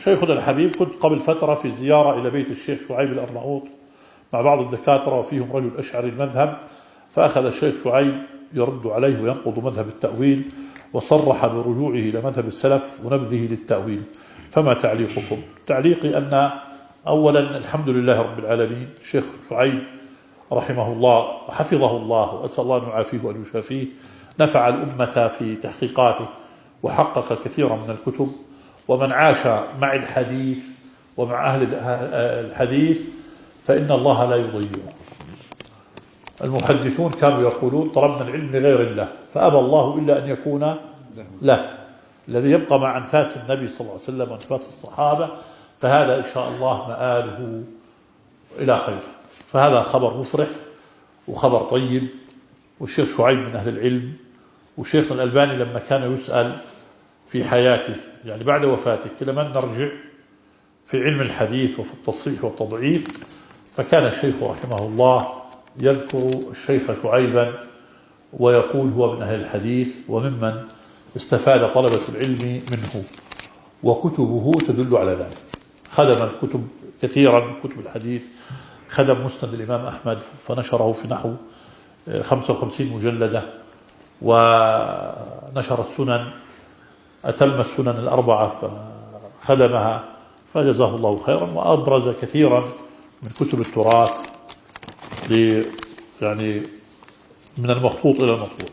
شيخنا الحبيب، كنت قبل فترة في زيارة إلى بيت الشيخ شعيب الأرناؤوط مع بعض الدكاترة وفيهم رجل أشعري المذهب، فأخذ الشيخ شعيب يرد عليه وينقض مذهب التأويل، وصرح برجوعه إلى مذهب السلف ونبذه للتأويل. فما تعليقكم؟ تعليقي أن أولا الحمد لله رب العالمين، الشيخ شعيب رحمه الله وحفظه الله وأسأل الله أن يعافيه وأن يشافيه، نفع الأمة في تحقيقاته وحقق الكثير من الكتب. ومن عاش مع الحديث ومع أهل الحديث فإن الله لا يضيعه. المحدثون كانوا يقولون طلبنا العلم لغير الله فأبى الله إلا أن يكون له. الذي يبقى مع أنفاس النبي صلى الله عليه وسلم وأنفاس الصحابة فهذا إن شاء الله مآله إلى خير. فهذا خبر مفرح وخبر طيب. والشيخ شعيب من أهل العلم. والشيخ الألباني لما كان يسأل في حياته يعني بعد وفاته لمن نرجع في علم الحديث وفي التصحيح والتضعيف، فكان الشيخ رحمه الله يذكر الشيخ شعيبا ويقول هو من أهل الحديث وممن استفاد طلبة العلم منه، وكتبه تدل على ذلك. خدم الكتب كثيرا من كتب الحديث، خدم مسند الإمام أحمد فنشره في نحو 55 مجلدة، ونشر السنن، أتم السنن الأربعة فخدمها، فجزاه الله خيرا. وأبرز كثيرا من كتب التراث يعني من المخطوط إلى المطبوع.